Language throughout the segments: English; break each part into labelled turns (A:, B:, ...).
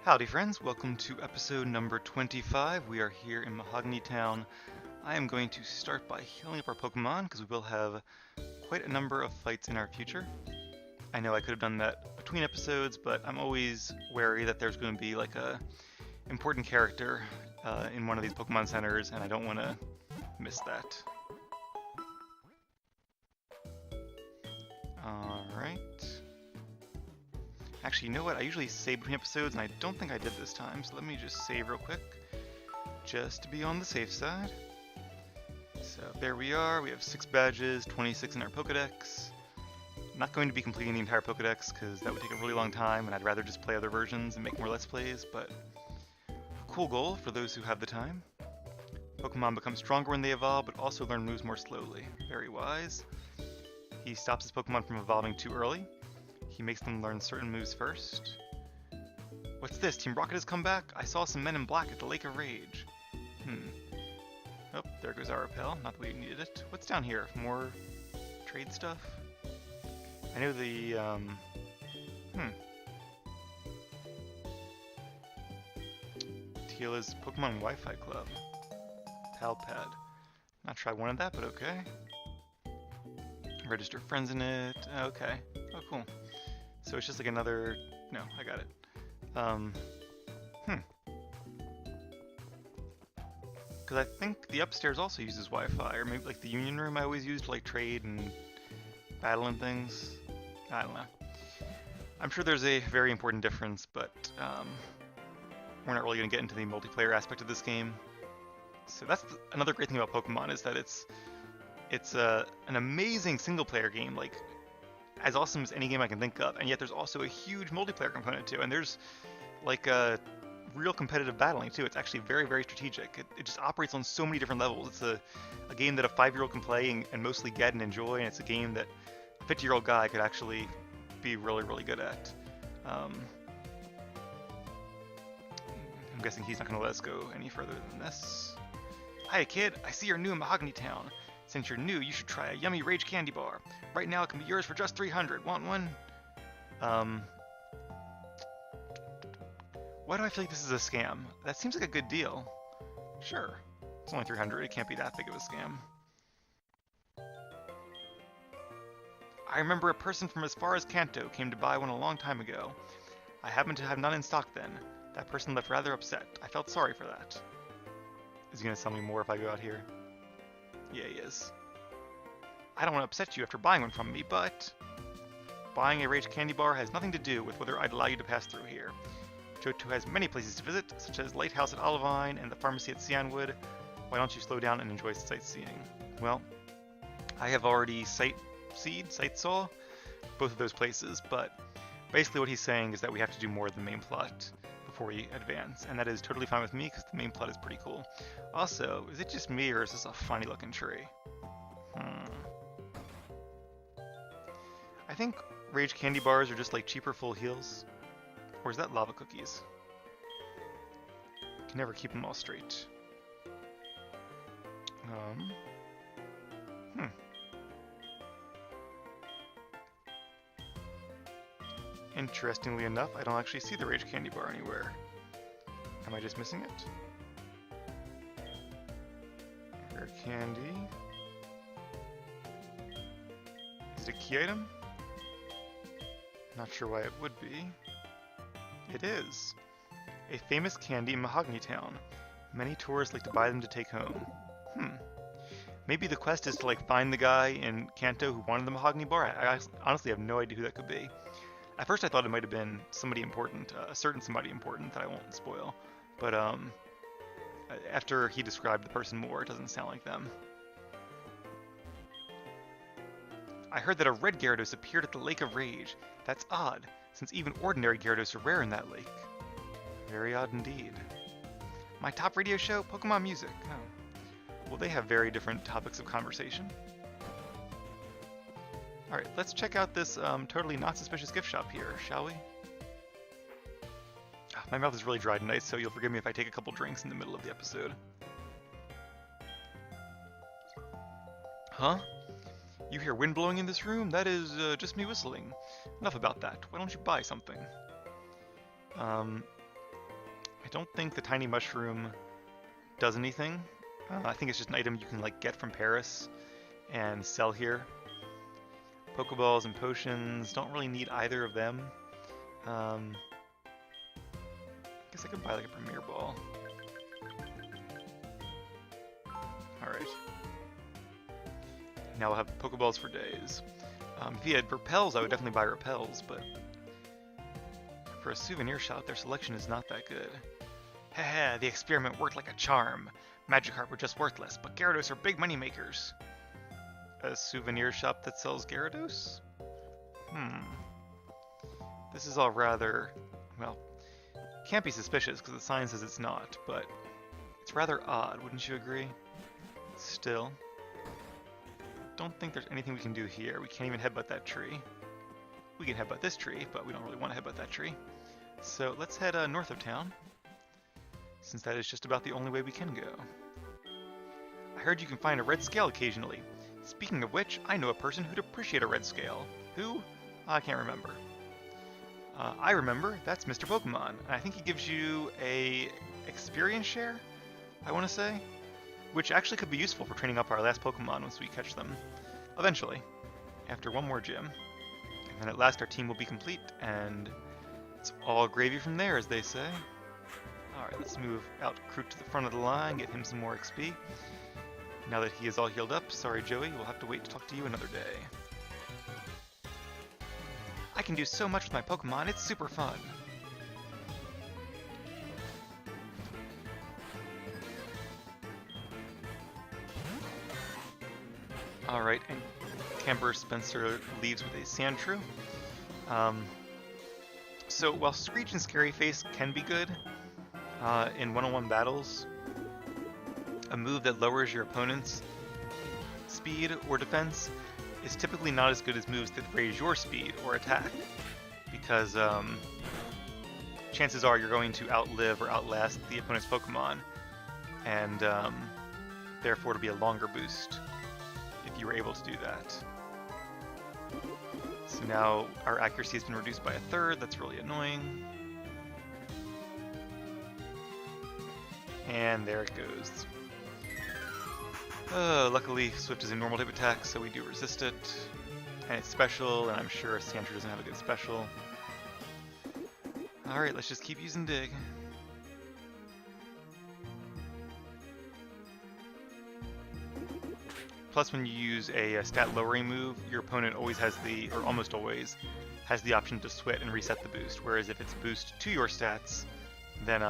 A: Howdy friends, welcome to episode number 25. We are here in Mahogany Town. I am going to start by healing up our Pokemon because we will have quite a number of fights in our future. I know I could have done that between episodes, but I'm always wary that there's going to be like a important character in one of these Pokemon centers, and I don't want to miss that. Alright. Actually, you know what? I usually save between episodes, and I don't think I did this time, so let me just save real quick, just to be on the safe side. So there we are. We have 6 badges, 26 in our Pokedex. I'm not going to be completing the entire Pokedex, because that would take a really long time, and I'd rather just play other versions and make more Let's Plays, but a cool goal for those who have the time. Pokemon become stronger when they evolve, but also learn moves more slowly. Very wise. He stops his Pokemon from evolving too early. He makes them learn certain moves first. What's this? Team Rocket has come back? I saw some men in black at the Lake of Rage. Oh, there goes our repel. Not that we needed it. What's down here? More trade stuff? I know the, Tila's Pokemon Wi-Fi Club. Palpad. Not sure I wanted that, but okay. Register friends in it. Okay. Oh, cool. So it's just like another... No, I got it. Because I think the upstairs also uses Wi-Fi, or maybe like the Union Room I always use to like trade and battle and things. I don't know. I'm sure there's a very important difference, but we're not really going to get into the multiplayer aspect of this game. So that's another great thing about Pokemon, is that it's an amazing single-player game, like as awesome as any game I can think of, and yet there's also a huge multiplayer component too, and there's like a real competitive battling too. It's actually very, very strategic. It just operates on so many different levels. It's a game that a 5-year-old can play and mostly get and enjoy, and it's a game that a 50-year-old guy could actually be really, really good at. I'm guessing he's not going to let us go any further than this. Hi kid, I see you're new in Mahogany Town. Since you're new, you should try a yummy Rage candy bar. Right now it can be yours for just 300. Want one? Why do I feel like this is a scam? That seems like a good deal. Sure. It's only 300. It can't be that big of a scam. I remember a person from as far as Kanto came to buy one a long time ago. I happened to have none in stock then. That person left rather upset. I felt sorry for that. Is he going to sell me more if I go out here? Yeah, he is. I don't want to upset you after buying one from me, but buying a Rage candy bar has nothing to do with whether I'd allow you to pass through here. Johto has many places to visit, such as Lighthouse at Olivine and the pharmacy at Cianwood. Why don't you slow down and enjoy sightseeing? Well, I have already sightsaw both of those places, but basically what he's saying is that we have to do more of the main plot before we advance, and that is totally fine with me because the main plot is pretty cool. Also, is it just me or is this a funny looking tree? I think Rage candy bars are just like cheaper full heals. Or is that lava cookies? Can never keep them all straight. Interestingly enough, I don't actually see the Rage candy bar anywhere. Am I just missing it? Rare candy. Is it a key item? Not sure why it would be. It is. A famous candy in Mahogany Town. Many tourists like to buy them to take home. Maybe the quest is to like find the guy in Kanto who wanted the Mahogany bar. I honestly have no idea who that could be. At first I thought it might have been somebody important, a certain somebody important that I won't spoil. But after he described the person more, it doesn't sound like them. I heard that a red Gyarados appeared at the Lake of Rage. That's odd, since even ordinary Gyarados are rare in that lake. Very odd indeed. My top radio show? Pokemon music. Oh. Well, they have very different topics of conversation. Alright, let's check out this totally not suspicious gift shop here, shall we? My mouth is really dry tonight, so you'll forgive me if I take a couple drinks in the middle of the episode. Huh? You hear wind blowing in this room? That is just me whistling. Enough about that. Why don't you buy something? don't think the tiny mushroom does anything. I think it's just an item you can like get from Paris and sell here. Pokeballs and potions, don't really need either of them. Guess I could buy like a Premier Ball. Alright. Now we'll have Pokeballs for days. If he had repels, I would definitely buy repels, but for a souvenir shop, their selection is not that good. Haha, the experiment worked like a charm. Magikarp were just worthless, but Gyarados are big money makers. A souvenir shop that sells Gyarados? This is all rather, well, can't be suspicious because the sign says it's not, but it's rather odd, wouldn't you agree? Still, don't think there's anything we can do here. We can't even headbutt that tree. We can headbutt this tree, but we don't really want to headbutt that tree. So let's head north of town, since that is just about the only way we can go. I heard you can find a red scale occasionally. Speaking of which, I know a person who'd appreciate a red scale. Who? I can't remember. I remember, that's Mr. Pokemon. And I think he gives you a experience share, I want to say, which actually could be useful for training up our last Pokemon once we catch them. Eventually, after one more gym. And then at last our team will be complete, and it's all gravy from there, as they say. Alright, let's move out Kroot to the front of the line, get him some more XP. Now that he is all healed up, sorry Joey, we'll have to wait to talk to you another day. I can do so much with my Pokemon, it's super fun. Alright, and Camber Spencer leaves with a Sandshrew. So while Screech and Scary Face can be good in one-on-one battles, a move that lowers your opponent's speed or defense is typically not as good as moves that raise your speed or attack, because chances are you're going to outlive or outlast the opponent's Pokemon, and therefore it'll be a longer boost if you were able to do that. So now our accuracy has been reduced by 1/3, that's really annoying. And there it goes. Luckily, Swift is a normal type attack, so we do resist it. And it's special, and I'm sure Sandshrew doesn't have a good special. Alright, let's just keep using Dig. Plus, when you use a stat lowering move, your opponent always has the, or almost always, has the option to switch and reset the boost. Whereas if it's boost to your stats, then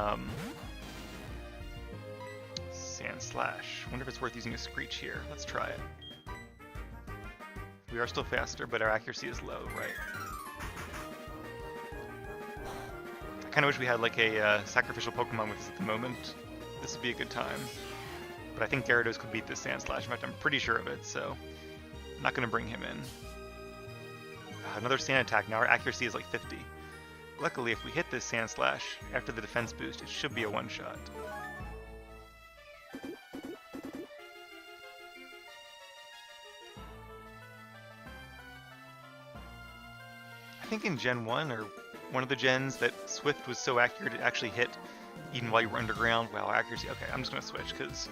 A: Sand Slash. Wonder if it's worth using a Screech here. Let's try it. We are still faster, but our accuracy is low, right? I kind of wish we had like a sacrificial Pokemon with us at the moment. This would be a good time. But I think Gyarados could beat this Sand Slash. In fact, I'm pretty sure of it, so I'm not going to bring him in. Another Sand attack. Now our accuracy is like 50. Luckily, if we hit this Sand Slash after the defense boost, it should be a one-shot. I think in Gen 1, or one of the gens, that Swift was so accurate it actually hit even while you were underground. Wow, accuracy. Okay, I'm just going to switch because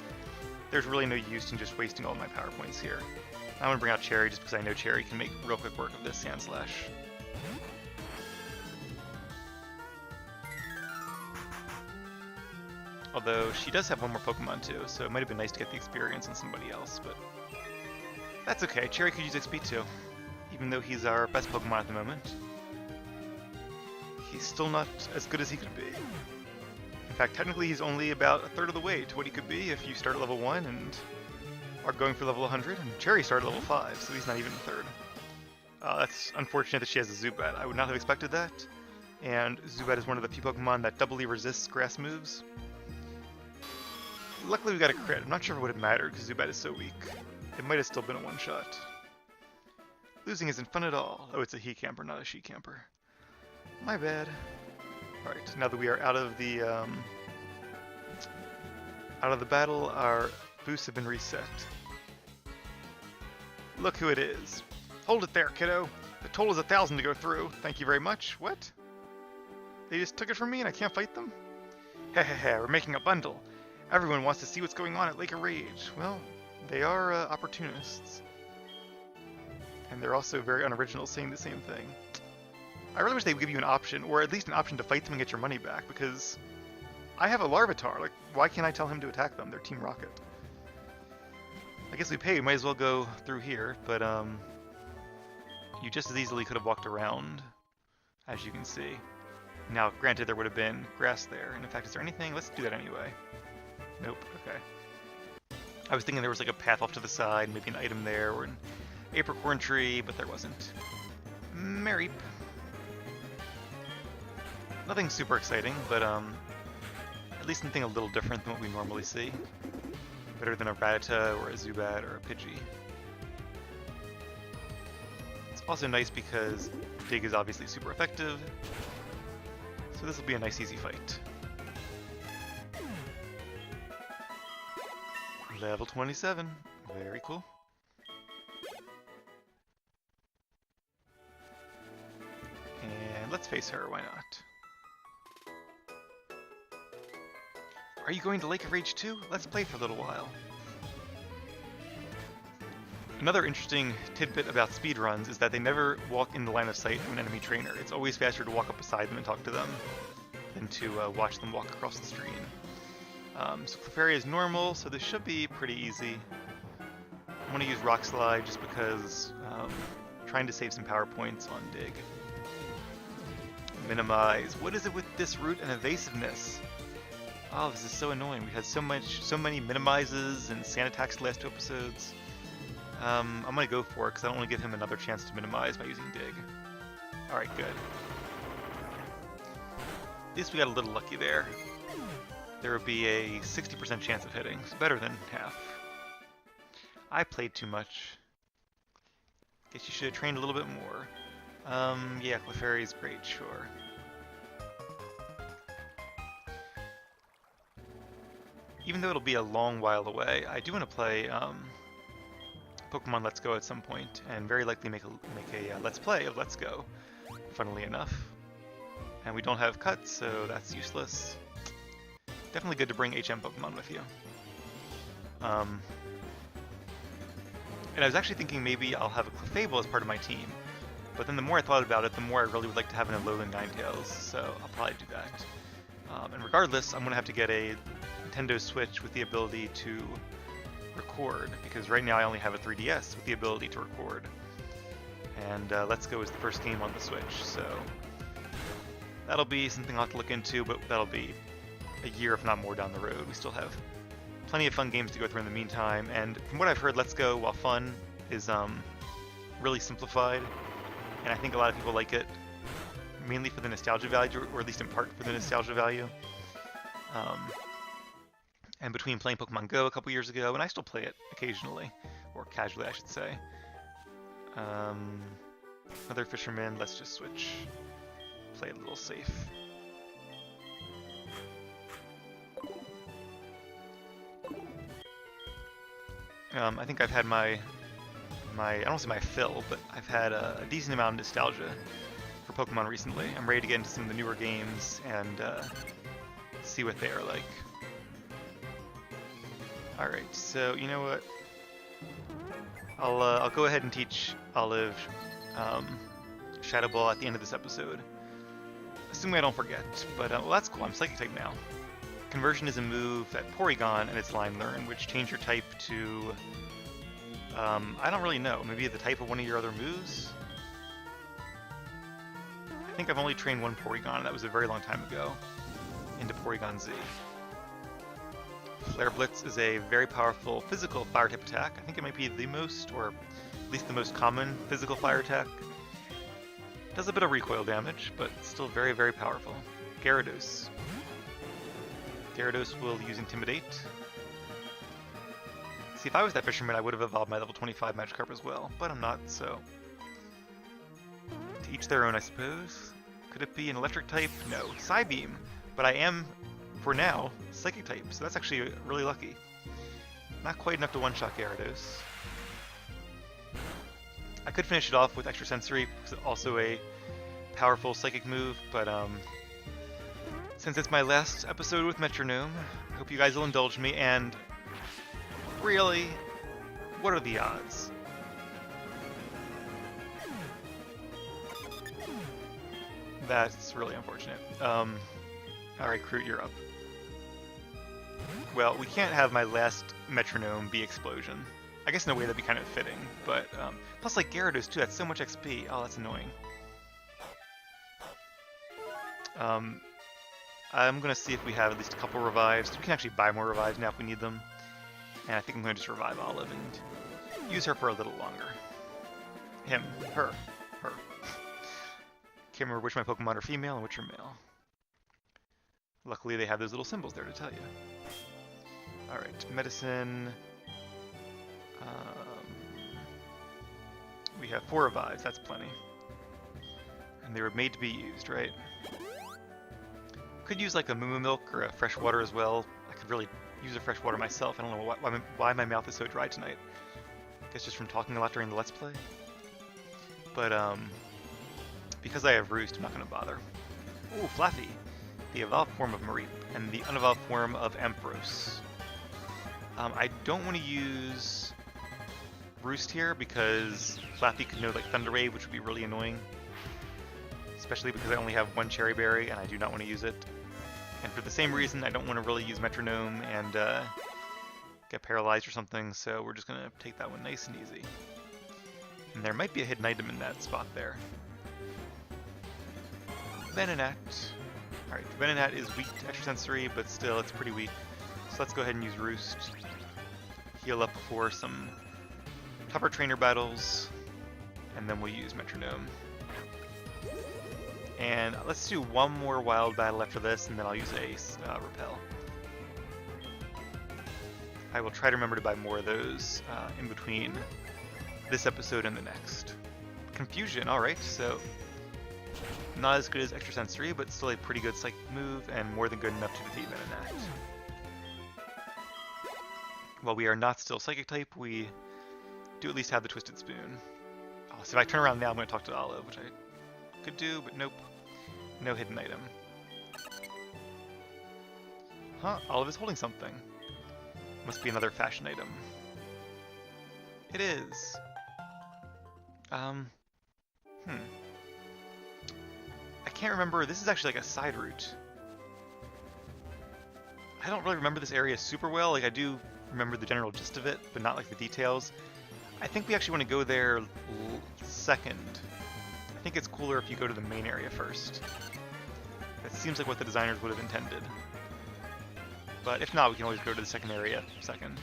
A: there's really no use in just wasting all my power points here. I'm going to bring out Cherry just because I know Cherry can make real quick work of this Sand Slash. Although she does have one more Pokemon too, so it might have been nice to get the experience on somebody else, but that's okay. Cherry could use XP too, even though he's our best Pokemon at the moment. He's still not as good as he could be. In fact, technically he's only about 1/3 of the way to what he could be if you start at level 1 and are going for level 100, and Cherry started at level 5, so he's not even 1/3. That's unfortunate that she has a Zubat. I would not have expected that, and Zubat is one of the few Pokemon that doubly resists grass moves. Luckily we got a crit. I'm not sure if it would have mattered because Zubat is so weak. It might have still been a one-shot. Losing isn't fun at all. Oh, it's a he camper, not a she camper. My bad. Alright, now that we are out of the battle, our boosts have been reset. Look who it is. Hold it there, kiddo. The toll is 1,000 to go through. Thank you very much. What? They just took it from me and I can't fight them? Hehehe, we're making a bundle. Everyone wants to see what's going on at Lake of Rage. Well, they are opportunists. And they're also very unoriginal, saying the same thing. I really wish they would give you an option, or at least an option to fight them and get your money back, because I have a Larvitar. Like, why can't I tell him to attack them? They're Team Rocket. I guess we pay, we might as well go through here, but you just as easily could have walked around, as you can see. Now, granted, there would have been grass there, and in fact, is there anything? Let's do that anyway. Nope, okay. I was thinking there was like a path off to the side, maybe an item there, or an apricorn tree, but there wasn't. Mareep. Nothing super exciting, but at least something a little different than what we normally see. Better than a Rattata or a Zubat or a Pidgey. It's also nice because Dig is obviously super effective, so this will be a nice easy fight. Level 27, very cool. And let's face her, why not? Are you going to Lake of Rage 2? Let's play for a little while. Another interesting tidbit about speedruns is that they never walk in the line of sight of an enemy trainer. It's always faster to walk up beside them and talk to them than to watch them walk across the screen. So Clefairy is normal, so this should be pretty easy. I'm going to use Rock Slide just because I'm trying to save some power points on Dig. Minimize. What is it with this route and evasiveness? Oh, this is so annoying. We had so many minimizes and sand attacks the last 2 episodes. I'm gonna go for it because I don't want to give him another chance to minimize by using Dig. Alright, good. At least we got a little lucky there. There would be a 60% chance of hitting, so better than half. I played too much. Guess you should have trained a little bit more. Yeah, Clefairy is great, sure. Even though it'll be a long while away, I do want to play Pokemon Let's Go at some point, and very likely make a Let's Play of Let's Go, funnily enough. And we don't have cuts, so that's useless. Definitely good to bring HM Pokemon with you. And I was actually thinking maybe I'll have a Clefable as part of my team, but then the more I thought about it, the more I really would like to have an Alolan Ninetales, so I'll probably do that. And regardless, I'm going to have to get a Nintendo Switch with the ability to record, because right now I only have a 3DS with the ability to record. And Let's Go is the first game on the Switch, so that'll be something I'll have to look into, but that'll be a year, if not more, down the road. We still have plenty of fun games to go through in the meantime, and from what I've heard, Let's Go, while fun, is really simplified, and I think a lot of people like it mainly for the nostalgia value, or at least in part for the nostalgia value. And between playing Pokemon Go a couple years ago, and I still play it occasionally, or casually I should say. Another Fisherman, let's just switch. Play it a little safe. I think I've had my I don't say my fill, but I've had a decent amount of nostalgia for Pokemon recently. I'm ready to get into some of the newer games and see what they are like. Alright, so you know what? I'll go ahead and teach Olive Shadow Ball at the end of this episode. Assuming I don't forget, but well, that's cool. I'm Psychic type now. Conversion is a move that Porygon and its line learn, which change your type to I don't really know. Maybe the type of one of your other moves? I think I've only trained one Porygon, and that was a very long time ago, into Porygon Z. Flare Blitz is a very powerful physical fire type attack. I think it might be the most, or at least the most common physical fire attack. Does a bit of recoil damage, but still very, very powerful. Gyarados. Gyarados will use Intimidate. See, if I was that fisherman, I would have evolved my level 25 Magikarp as well, but I'm not, so... To each their own, I suppose. Could it be an electric type? No. Psybeam! But I am, for now, Psychic type, so that's actually really lucky. Not quite enough to one-shot Gyarados. I could finish it off with Extra Sensory, because it's also a powerful Psychic move, but Since it's my last episode with Metronome, I hope you guys will indulge me, and really, what are the odds? That's really unfortunate. Alright, Kroot, you're up. Well, we can't have my last Metronome be Explosion. I guess in a way that'd be kind of fitting, but plus like Gyarados too, that's so much XP. Oh, that's annoying. I'm gonna see if we have at least a couple revives. We can actually buy more revives now if we need them. And I think I'm gonna just revive Olive and use her for a little longer. Him, her. Can't remember which of my Pokemon are female and which are male. Luckily they have those little symbols there to tell you. Alright, medicine. We have 4 revives, that's plenty. And they were made to be used, right? Could use like a moo milk or a fresh water as well. I could really use a fresh water myself. I don't know why my mouth is so dry tonight. I guess just from talking a lot during the Let's Play. But because I have Roost, I'm not going to bother. Ooh, Flaffy! The evolved form of Mareep and the unevolved form of Ampharos. I don't want to use Roost here because Flaffy could know like Thunder Wave, which would be really annoying. Especially because I only have 1 Cherry Berry and I do not want to use it. And for the same reason, I don't want to really use Metronome and get paralyzed or something, so we're just going to take that one nice and easy. And there might be a hidden item in that spot there. Venonat. Alright, Venonat is weak to Extrasensory, but still, it's pretty weak. So let's go ahead and use Roost. Heal up before some tougher trainer battles, and then we'll use Metronome. And let's do one more wild battle after this, and then I'll use a Repel. I will try to remember to buy more of those in between this episode and the next. Confusion, alright, so not as good as Extrasensory, but still a pretty good psychic move, and more than good enough to defeat Venonat. While we are not still Psychic type, we do at least have the Twisted Spoon. Oh, so if I turn around now, I'm going to talk to Olive, which I could do, but nope. No hidden item. Huh, Olive is holding something. Must be another fashion item. It is. I can't remember. This is actually like a side route. I don't really remember this area super well. Like, I do remember the general gist of it, but not like the details. I think we actually want to go there second. I think it's cooler if you go to the main area first. That seems like what the designers would have intended. But if not, we can always go to the second area second.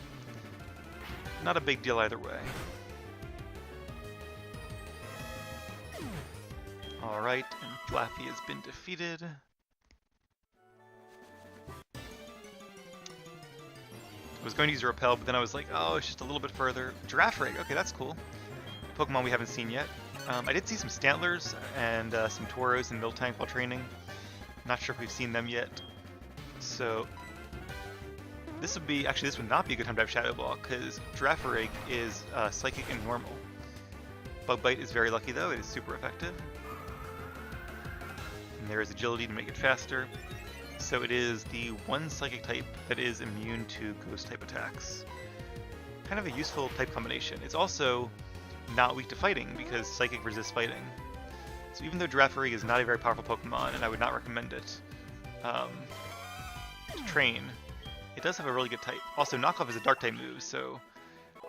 A: Not a big deal either way. Alright, and Flaffy has been defeated. I was going to use a Repel, but then I was like, oh, it's just a little bit further. Girafarig, okay, that's cool. Pokemon we haven't seen yet. I did see some Stantlers and some Tauros in Miltank while training. Not sure if we've seen them yet. So this would not be a good time to have Shadow Ball, because Girafarig is Psychic and Normal. Bug Bite is very lucky though, it is super effective. And there is Agility to make it faster. So it is the one Psychic type that is immune to Ghost type attacks. Kind of a useful type combination. It's also not weak to fighting because Psychic resists fighting. So even though Girafarig is not a very powerful Pokemon, and I would not recommend it to train, it does have a really good type. Also, Knockoff is a Dark type move, so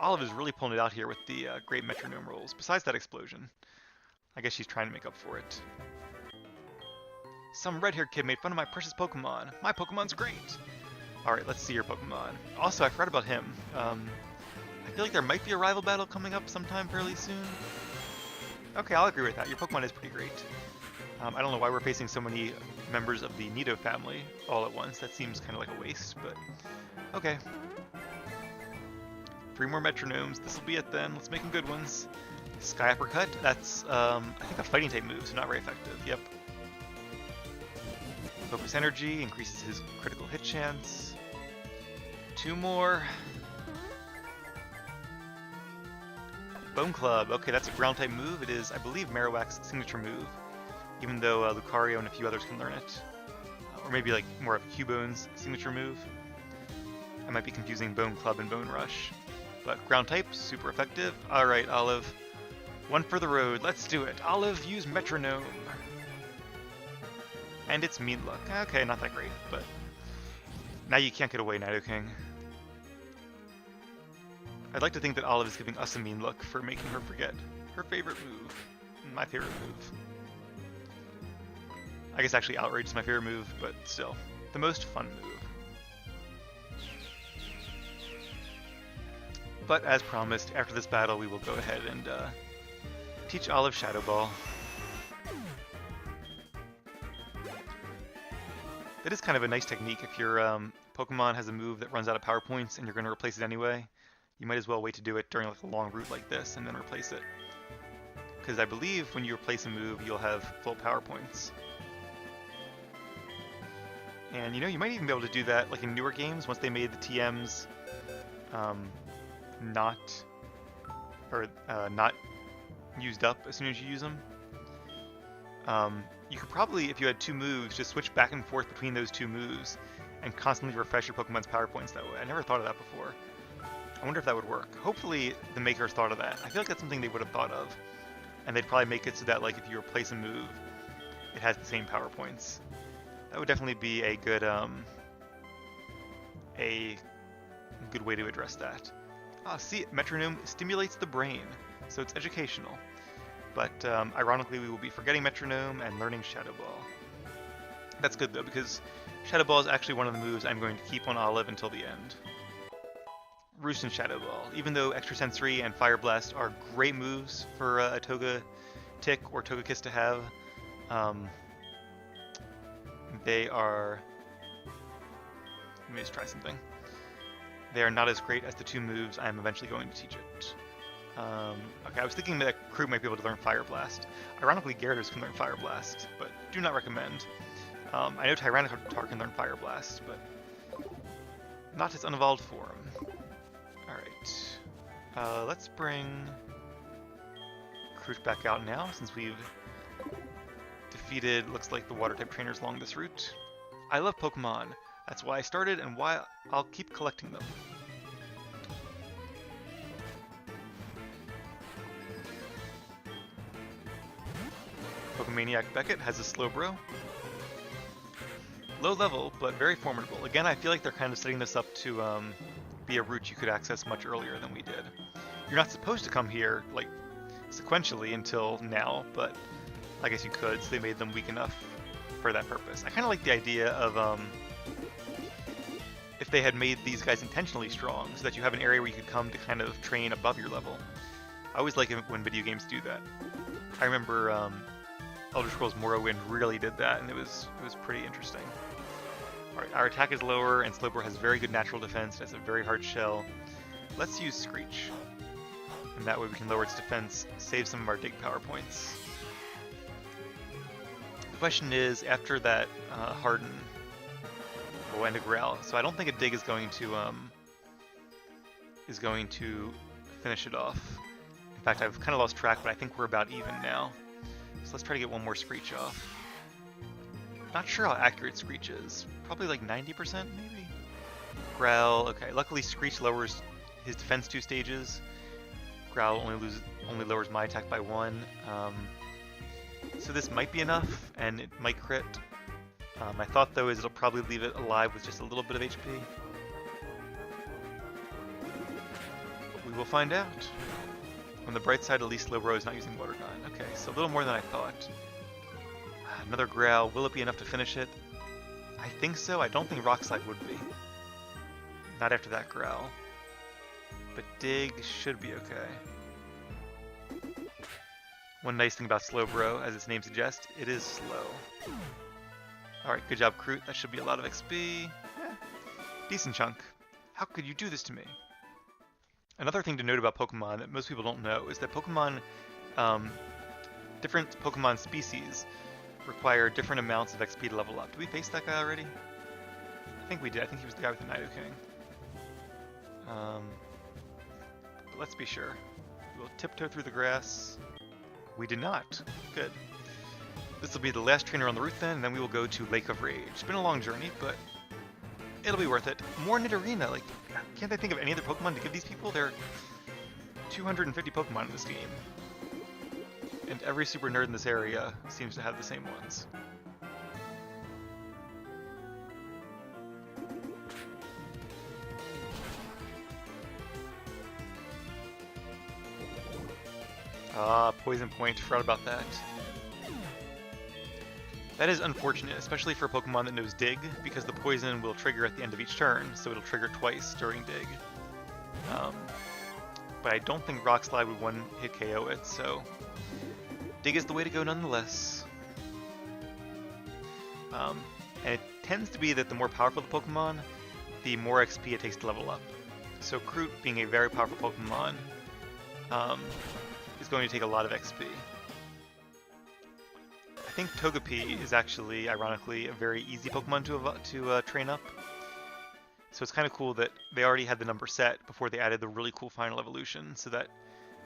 A: Olive is really pulling it out here with the great Metronome rolls. Besides that explosion, I guess she's trying to make up for it. Some red-haired kid made fun of my precious Pokemon. My Pokemon's great! Alright, let's see your Pokemon. Also, I forgot about him. I feel like there might be a rival battle coming up sometime fairly soon. Okay, I'll agree with that. Your Pokemon is pretty great. I don't know why we're facing so many members of the Nido family all at once. That seems kind of like a waste, but okay. 3 more Metronomes. This will be it then. Let's make them good ones. Sky Uppercut. That's, I think, a fighting type move, so not very effective. Yep. Focus Energy increases his critical hit chance. 2 more. Bone Club. Okay, that's a ground type move. It is, I believe, Marowak's signature move, even though Lucario and a few others can learn it. or maybe like more of Cubone's signature move. I might be confusing Bone Club and Bone Rush. But ground type, super effective. Alright, Olive. One for the road, let's do it. Olive, use Metronome. And it's Mean Look. Okay, not that great, but now you can't get away, Nidoking. I'd like to think that Olive is giving us a mean look for making her forget her favorite move. My favorite move. I guess actually Outrage is my favorite move, but still, the most fun move. But as promised, after this battle we will go ahead and teach Olive Shadow Ball. That is kind of a nice technique if your Pokemon has a move that runs out of power points and you're going to replace it anyway. You might as well wait to do it during like a long route like this and then replace it. Because I believe when you replace a move, you'll have full power points. And you know, you might even be able to do that like in newer games once they made the TMs not used up as soon as you use them. You could probably, if you had two moves, just switch back and forth between those two moves and constantly refresh your Pokemon's power points that way. I never thought of that before. I wonder if that would work. Hopefully the makers thought of that. I feel like that's something they would have thought of. And they'd probably make it so that like if you replace a move, it has the same power points. That would definitely be a good way to address that. Ah, see, Metronome stimulates the brain, so it's educational. But ironically, we will be forgetting Metronome and learning Shadow Ball. That's good though, because Shadow Ball is actually one of the moves I'm going to keep on Olive until the end. Roost and Shadow Ball. Even though Extrasensory and Fire Blast are great moves for a Togetic or Togekiss to have, they are... Let me just try something. They are not as great as the two moves I'm eventually going to teach it. Okay, I was thinking that Crew might be able to learn Fire Blast. Ironically, Gyarados can learn Fire Blast, but do not recommend. I know Tyranitar can learn Fire Blast, but not his unevolved form. Alright. Let's bring Kroot back out now, since we've defeated, looks like, the Water-type trainers along this route. I love Pokemon. That's why I started and why I'll keep collecting them. Pokemaniac Beckett has a Slowbro. Low level, but very formidable. Again, I feel like they're kind of setting this up to be a route you could access much earlier than we did. You're not supposed to come here, like, sequentially until now, but I guess you could, so they made them weak enough for that purpose. I kind of like the idea of, if they had made these guys intentionally strong, so that you have an area where you could come to kind of train above your level. I always like it when video games do that. I remember Elder Scrolls Morrowind really did that, and it was pretty interesting. Alright, our attack is lower, and Slowbro has very good natural defense. It has a very hard shell. Let's use Screech. And that way we can lower its defense, save some of our dig power points. The question is, after that Harden, we'll end a Growl. So I don't think a dig is going to finish it off. In fact, I've kind of lost track, but I think we're about even now. So let's try to get one more Screech off. Not sure how accurate Screech is. Probably like 90% maybe? Growl, okay. Luckily Screech lowers his defense 2 stages. Growl only lowers my attack by 1. So this might be enough, and it might crit. My thought though is it'll probably leave it alive with just a little bit of HP. But we will find out. On the bright side, at least Slowbro is not using Water Gun. Okay, so a little more than I thought. Another Growl. Will it be enough to finish it? I think so. I don't think Rock Slide would be. Not after that Growl. But Dig should be okay. One nice thing about Slowbro, as its name suggests, it is slow. Alright, good job, Kroot. That should be a lot of XP. Yeah. Decent chunk. How could you do this to me? Another thing to note about Pokemon that most people don't know is that Pokemon, different Pokemon species require different amounts of XP to level up. Did we face that guy already? I think we did. I think he was the guy with the Nidoking. But let's be sure. We'll tiptoe through the grass. We did not. Good. This will be the last trainer on the route then, and then we will go to Lake of Rage. It's been a long journey, but it'll be worth it. More Nidorina, like, can't I think of any other Pokemon to give these people? There are 250 Pokemon in this game. And every super nerd in this area seems to have the same ones. Ah, Poison Point, forgot about that. That is unfortunate, especially for a Pokemon that knows Dig, because the poison will trigger at the end of each turn, so it'll trigger twice during Dig. But I don't think Rock Slide would one-hit KO it, so Dig is the way to go nonetheless. And it tends to be that the more powerful the Pokemon, the more XP it takes to level up. So Kroot, being a very powerful Pokemon, is going to take a lot of XP. I think Togepi is actually, ironically, a very easy Pokemon to train up. So it's kind of cool that they already had the number set before they added the really cool final evolution, so that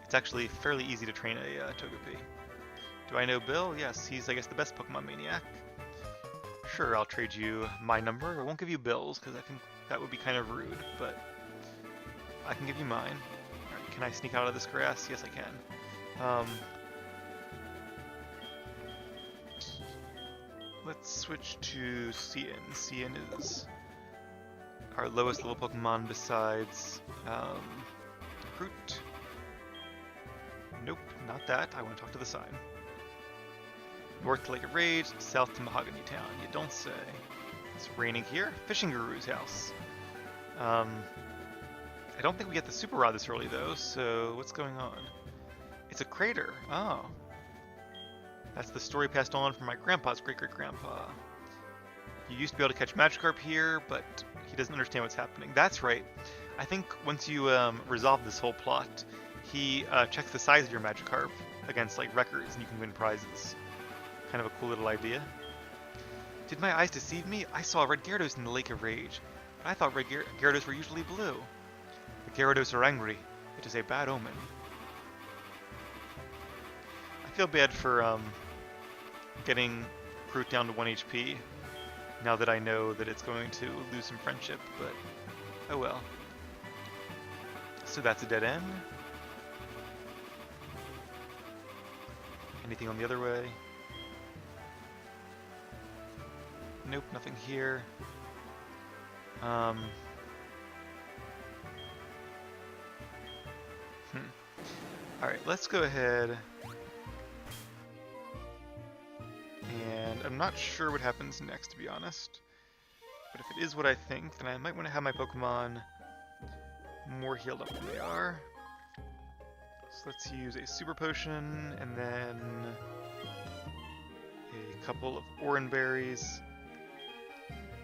A: it's actually fairly easy to train a Togepi. Do I know Bill? Yes, he's, I guess, the best Pokemon Maniac. Sure, I'll trade you my number. I won't give you Bill's, because I think that would be kind of rude, but I can give you mine. Alright, can I sneak out of this grass? Yes, I can. Let's switch to Cian. Cian is our lowest level Pokemon besides Kroot. Nope, not that. I want to talk to the sign. North to Lake of Rage, south to Mahogany Town. You don't say. It's raining here. Fishing Guru's house. I don't think we get the Super Rod this early though, so what's going on? It's a crater. Oh. That's the story passed on from my grandpa's great-great-grandpa. You used to be able to catch Magikarp here, but he doesn't understand what's happening. That's right. I think once you resolve this whole plot, he checks the size of your Magikarp against like records, and you can win prizes. Kind of a cool little idea. Did my eyes deceive me? I saw red Gyarados in the Lake of Rage, but I thought red Gyarados were usually blue. The Gyarados are angry. It is a bad omen. I feel bad for getting Kroot down to 1 HP, now that I know that it's going to lose some friendship, but oh well. So that's a dead end. Anything on the other way? Nope, nothing here. Alright, let's go ahead. And I'm not sure what happens next, to be honest. But if it is what I think, then I might want to have my Pokemon more healed up than they are. So let's use a Super Potion, and then a couple of Oran Berries,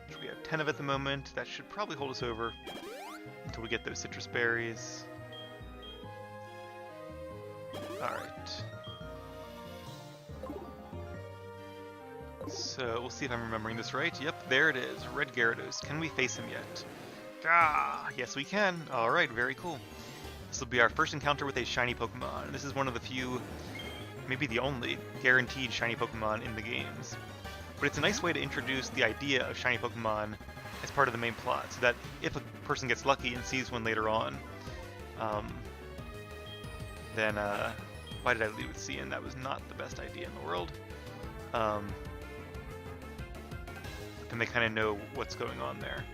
A: which we have 10 of at the moment. That should probably hold us over until we get those Citrus Berries. Alright. So, we'll see if I'm remembering this right. Yep, there it is. Red Gyarados. Can we face him yet? Ah, yes we can. Alright, very cool. This will be our first encounter with a shiny Pokemon. This is one of the few, maybe the only, guaranteed shiny Pokemon in the games. But it's a nice way to introduce the idea of shiny Pokemon as part of the main plot, so that if a person gets lucky and sees one later on, then, why did I leave with Cian? That was not the best idea in the world. Then they kind of know what's going on there.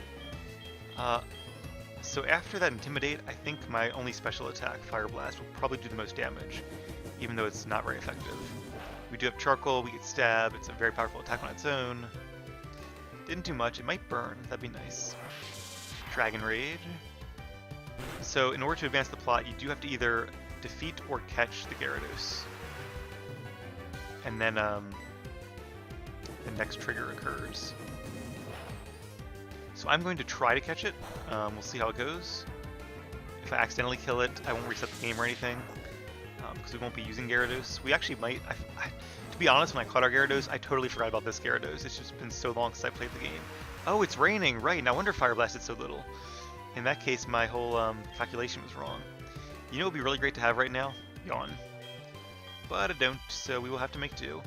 A: So after that Intimidate, I think my only special attack, Fire Blast, will probably do the most damage, even though it's not very effective. We do have Charcoal, we get Stab, it's a very powerful attack on its own. Didn't do much, it might burn, that'd be nice. Dragon Rage. So in order to advance the plot, you do have to either defeat or catch the Gyarados. And then the next trigger occurs. So I'm going to try to catch it. We'll see how it goes. If I accidentally kill it, I won't reset the game or anything, because we won't be using Gyarados. We actually might. To be honest, when I caught our Gyarados, I totally forgot about this Gyarados. It's just been so long since I played the game. Oh, it's raining, right. No wonder Fire Blast did so little. In that case, my whole calculation was wrong. You know what would be really great to have right now? Yawn. But I don't, so we will have to make do.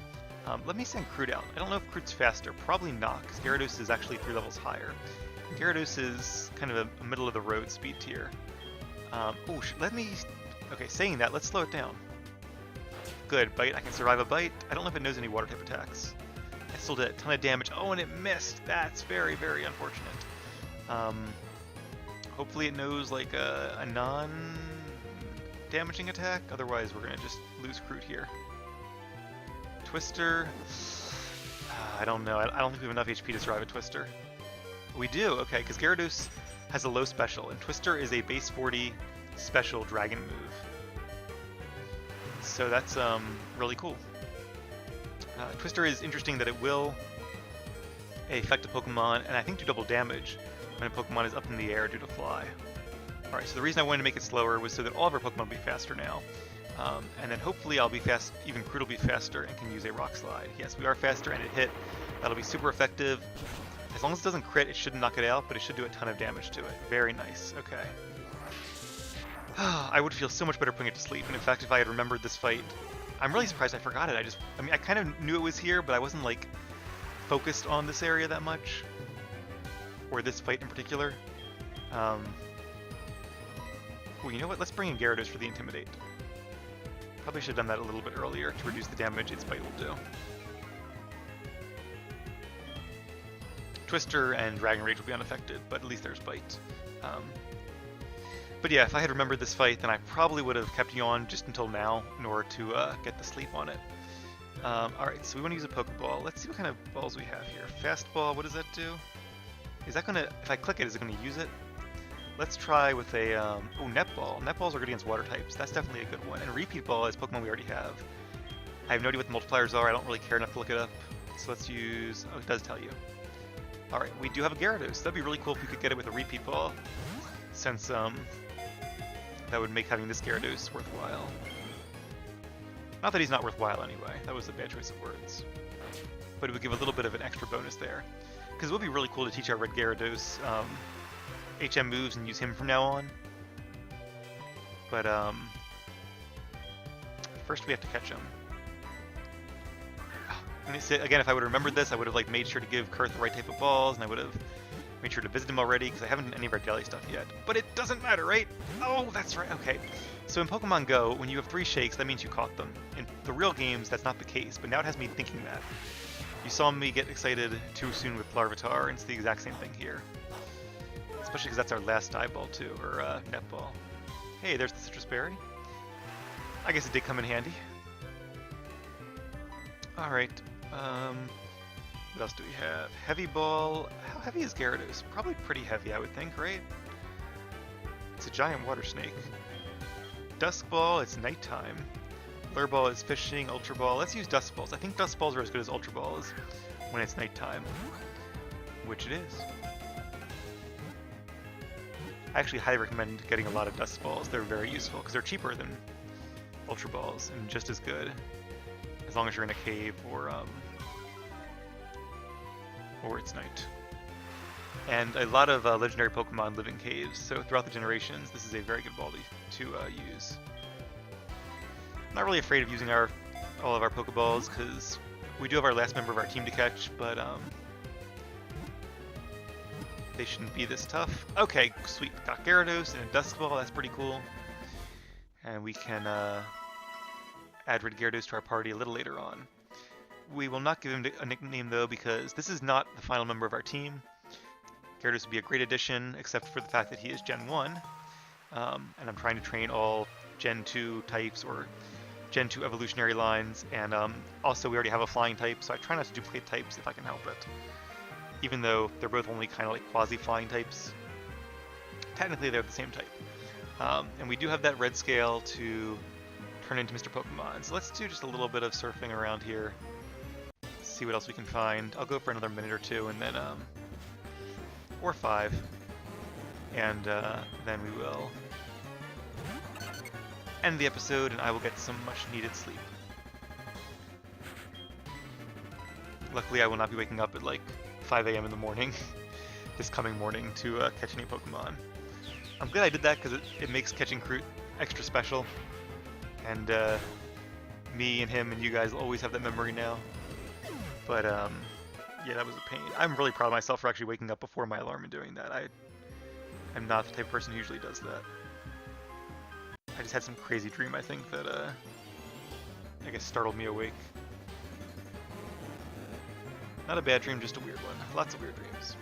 A: Let me send Crude out. I don't know if Crude's faster. Probably not, because Gyarados is actually 3 levels higher. Gyarados is kind of a middle-of-the-road speed tier. Let me... Okay, saying that, let's slow it down. Good, Bite. I can survive a Bite. I don't know if it knows any Water-type attacks. I still did a ton of damage. Oh, and it missed! That's very, very unfortunate. Hopefully it knows, like, a non-damaging attack. Otherwise, we're going to just lose Crude here. Twister... I don't know. I don't think we have enough HP to survive a Twister. We do, okay, because Gyarados has a low special, and Twister is a base 40 special dragon move. So that's really cool. Twister is interesting that it will affect a Pokemon, and I think do double damage when a Pokemon is up in the air due to fly. Alright, so the reason I wanted to make it slower was so that all of our Pokemon will be faster now. And then hopefully I'll be fast, even Crude will be faster and can use a Rock Slide. Yes, we are faster and it hit. That'll be super effective. As long as it doesn't crit, it shouldn't knock it out, but it should do a ton of damage to it. Very nice, okay. I would feel so much better putting it to sleep, and in fact, if I had remembered this fight, I'm really surprised I forgot it. I mean, I kind of knew it was here, but I wasn't, like, focused on this area that much. Or this fight in particular. Well, you know what? Let's bring in Gyarados for the Intimidate. Probably should have done that a little bit earlier to reduce the damage its bite will do. Twister and Dragon Rage will be unaffected, but at least there's Bite. But yeah, if I had remembered this fight, then I probably would have kept you on just until now in order to get the sleep on it. Alright, so we want to use a Pokeball. Let's see what kind of balls we have here. Fastball, what does that do? Is that going to, if I click it, is it going to use it? Let's try with a, Netball. Netballs are good against water types. That's definitely a good one. And Repeat Ball is Pokemon we already have. I have no idea what the multipliers are. I don't really care enough to look it up. So let's use, oh, it does tell you. Alright, we do have a Gyarados. That'd be really cool if we could get it with a Repeat Ball, since that would make having this Gyarados worthwhile. Not that he's not worthwhile anyway, that was a bad choice of words. But it would give a little bit of an extra bonus there. Because it would be really cool to teach our Red Gyarados HM moves and use him from now on. But first we have to catch him. Again, if I would have remembered this, I would have like made sure to give Kurth the right type of balls, and I would have made sure to visit him already, because I haven't done any of our daily stuff yet. But it doesn't matter, right? Oh, that's right, okay. So in Pokemon Go, when you have 3 shakes, that means you caught them. In the real games, that's not the case, but now it has me thinking that. You saw me get excited too soon with Larvitar, and it's the exact same thing here. Especially because that's our last dive ball too, or netball. Hey, there's the Citrus Berry. I guess it did come in handy. Alright, what else do we have? Heavy Ball. How heavy is Gyarados? Probably pretty heavy, I would think, right? It's a giant water snake. Dusk Ball, it's nighttime. Lure Ball is fishing. Ultra Ball. Let's use Dusk Balls. I think Dusk Balls are as good as Ultra Balls when it's nighttime, which it is. I actually highly recommend getting a lot of Dusk Balls. They're very useful because they're cheaper than Ultra Balls and just as good, as long as you're in a cave or it's night. And a lot of legendary Pokemon live in caves, so throughout the generations, this is a very good ball to use. I'm not really afraid of using all of our Pokeballs, because we do have our last member of our team to catch, but they shouldn't be this tough. Okay, sweet. Got Gyarados and a Dusk Ball, that's pretty cool. And we can add Red Gyarados to our party a little later on. We will not give him a nickname though, because this is not the final member of our team. Gyarados would be a great addition, except for the fact that he is Gen 1. And I'm trying to train all Gen 2 types or Gen 2 evolutionary lines, and also we already have a flying type, so I try not to duplicate types if I can help it. Even though they're both only kind of like quasi-flying types, technically they're the same type. And we do have that red scale to turn into Mr. Pokemon, so let's do just a little bit of surfing around here. See what else we can find. I'll go for another minute or two, and then or 5, and then we will end the episode, and I will get some much needed sleep. Luckily, I will not be waking up at like 5 a.m. in the morning this coming morning to catch any Pokemon. I'm glad I did that because it makes catching Kroot extra special, and me and him and you guys will always have that memory now. But yeah, that was a pain. I'm really proud of myself for actually waking up before my alarm and doing that. I'm not the type of person who usually does that. I just had some crazy dream, I think, that I guess startled me awake. Not a bad dream, just a weird one. Lots of weird dreams.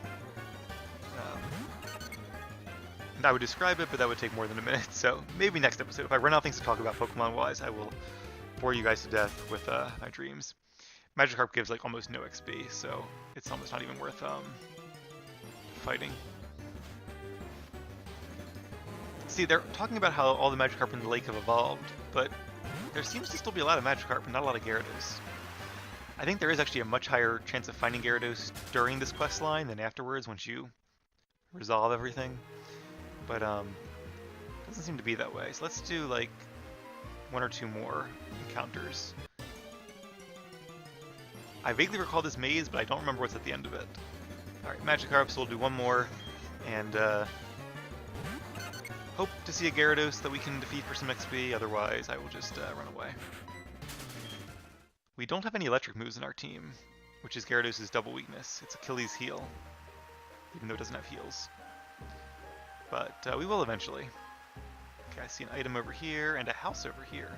A: And I would describe it, but that would take more than a minute, so maybe next episode. If I run out of things to talk about Pokemon-wise, I will bore you guys to death with my dreams. Magikarp gives like almost no XP, so it's almost not even worth fighting. See, they're talking about how all the Magikarp in the lake have evolved, but there seems to still be a lot of Magikarp and not a lot of Gyarados. I think there is actually a much higher chance of finding Gyarados during this quest line than afterwards once you resolve everything. But doesn't seem to be that way. So let's do like 1 or 2 more encounters. I vaguely recall this maze, but I don't remember what's at the end of it. Alright, Magikarp, so we'll do 1 more, and hope to see a Gyarados that we can defeat for some XP, otherwise I will just run away. We don't have any electric moves in our team, which is Gyarados' double weakness. It's Achilles' heel, even though it doesn't have heals. But we will eventually. Okay, I see an item over here and a house over here.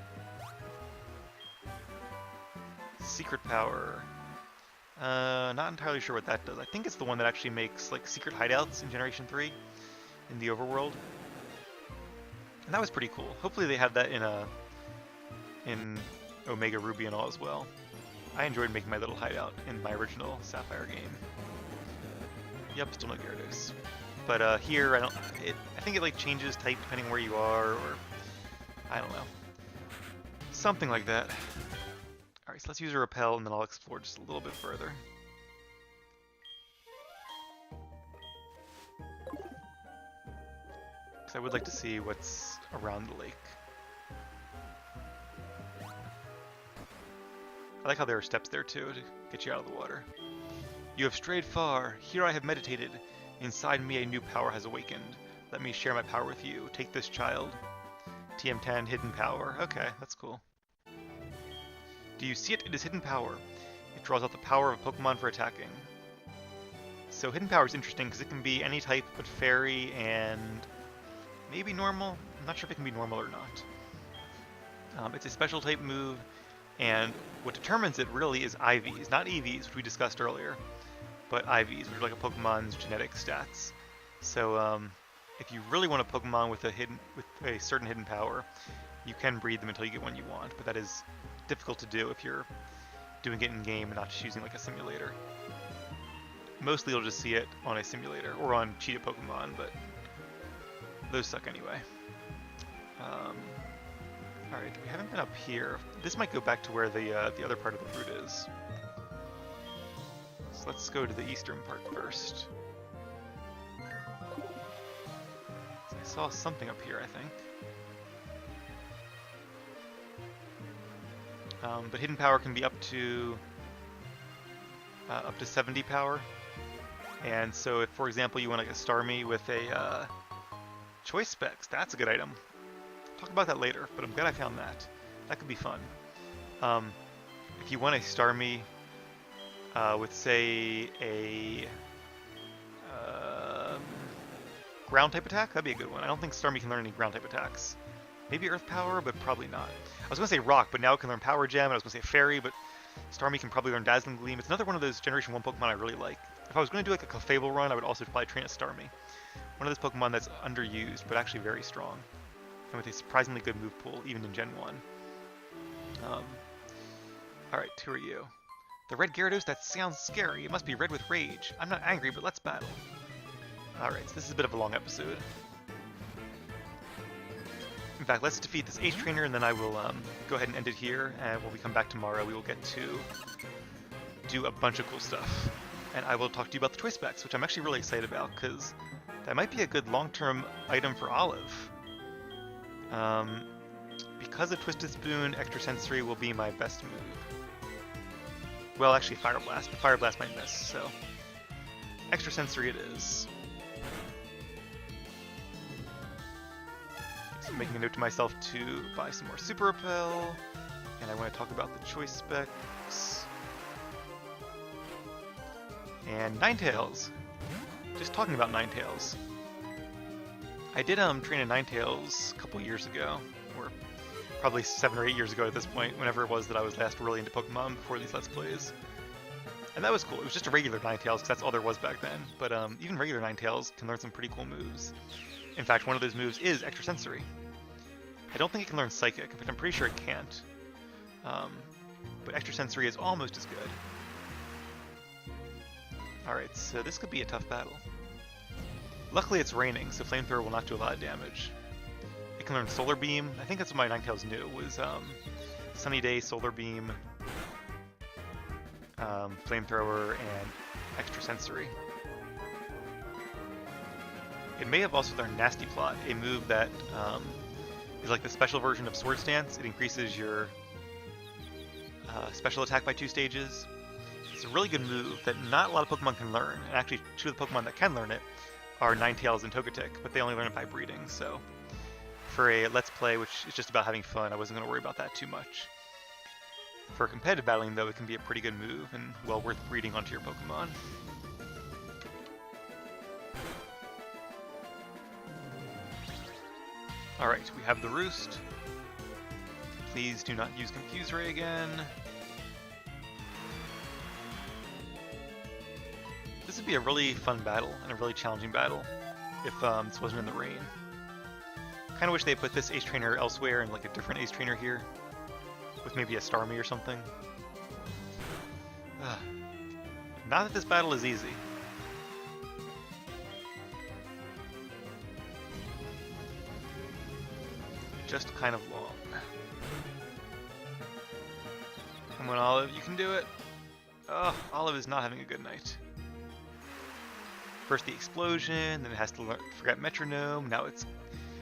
A: Secret power. Not entirely sure what that does. I think it's the one that actually makes like secret hideouts in Generation 3 in the overworld. And that was pretty cool. Hopefully they have that in Omega Ruby and all as well. I enjoyed making my little hideout in my original Sapphire game. Yep, still no Gyarados. But here I think it like changes type depending where you are, or I don't know. Something like that. Alright, so let's use a repel and then I'll explore just a little bit further. Because I would like to see what's around the lake. I like how there are steps there too to get you out of the water. You have strayed far. Here I have meditated. Inside me a new power has awakened. Let me share my power with you. Take this, child. TM10, hidden power. Okay, that's cool. Do you see it? It is hidden power. It draws out the power of a Pokemon for attacking. So hidden power is interesting because it can be any type but fairy and maybe normal. I'm not sure if it can be normal or not. It's a special type move, and what determines it really is IVs, not EVs, which we discussed earlier, but IVs, which are like a Pokemon's genetic stats. So if you really want a Pokemon with a certain hidden power, you can breed them until you get one you want, but that is difficult to do if you're doing it in game and not just using like a simulator. Mostly you'll just see it on a simulator or on cheated Pokemon, but those suck anyway. Alright, we haven't been up here. This might go back to where the other part of the route is. So let's go to the eastern part first. So I saw something up here, I think. But hidden power can be up to 70 power. And so if, for example, you want like a Starmie with a choice specs, that's a good item. Talk about that later, but I'm glad I found that. That could be fun. If you want a Starmie with, say, a ground type attack, that'd be a good one. I don't think Starmie can learn any ground type attacks. Maybe Earth Power, but probably not. I was going to say Rock, but now it can learn Power Gem, and I was going to say Fairy, but Starmie can probably learn Dazzling Gleam. It's another one of those Generation 1 Pokemon I really like. If I was going to do like a Clefable run, I would also probably train a Starmie. One of those Pokemon that's underused, but actually very strong. And with a surprisingly good move pool, even in Gen 1. Alright, who are you? The red Gyarados? That sounds scary. It must be red with rage. I'm not angry, but let's battle. Alright, so this is a bit of a long episode. In fact, let's defeat this H Trainer, and then I will go ahead and end it here, and when we come back tomorrow, we will get to do a bunch of cool stuff. And I will talk to you about the Choice Specs, which I'm actually really excited about, because that might be a good long-term item for Olive. Because of Twisted Spoon, Extra Sensory will be my best move. Well, actually Fire Blast, but Fire Blast might miss, so Extra Sensory it is. So I'm making a note to myself to buy some more Super Repel, and I want to talk about the Choice Specs. And Ninetales. Just talking about Ninetales. I did train a Ninetales a couple years ago, or probably 7 or 8 years ago at this point, whenever it was that I was last really into Pokemon before these Let's Plays. And that was cool. It was just a regular Ninetales, because that's all there was back then. But even regular Ninetales can learn some pretty cool moves. In fact, one of those moves is Extrasensory. I don't think it can learn Psychic, in fact I'm pretty sure it can't. But Extrasensory is almost as good. Alright, so this could be a tough battle. Luckily it's raining, so Flamethrower will not do a lot of damage. It can learn Solar Beam. I think that's what my Ninetales knew, was Sunny Day, Solar Beam, Flamethrower, and Extrasensory. It may have also learned Nasty Plot, a move that is like the special version of Swords Dance. It increases your special attack by 2 stages. It's a really good move that not a lot of Pokemon can learn, and actually 2 of the Pokemon that can learn it are Ninetales and Togetic, but they only learn it by breeding, so for a Let's Play, which is just about having fun, I wasn't going to worry about that too much. For competitive battling, though, it can be a pretty good move, and well worth breeding onto your Pokemon. Alright, we have the Roost. Please do not use Confuse Ray again. This would be a really fun battle, and a really challenging battle, if this wasn't in the rain. Kinda wish they put this Ace Trainer elsewhere and like a different Ace Trainer here, with maybe a Starmie or something. Not that this battle is easy. Just kind of long. Come on, Olive, you can do it. Oh, Olive is not having a good night. First the explosion, then it has to forget Metronome, now it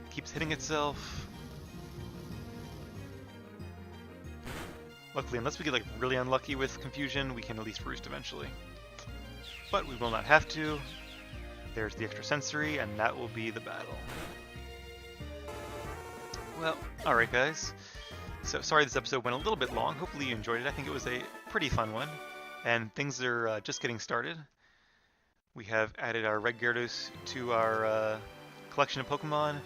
A: keeps hitting itself. Luckily, unless we get like really unlucky with Confusion, we can at least Roost eventually. But we will not have to. There's the Extrasensory, and that will be the battle. Well, alright guys. So sorry this episode went a little bit long, hopefully you enjoyed it. I think it was a pretty fun one, and things are just getting started. We have added our Red Gyarados to our collection of Pokemon,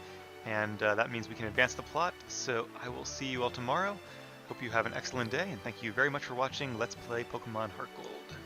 A: and that means we can advance the plot. So I will see you all tomorrow. Hope you have an excellent day, and thank you very much for watching Let's Play Pokemon Heartgold.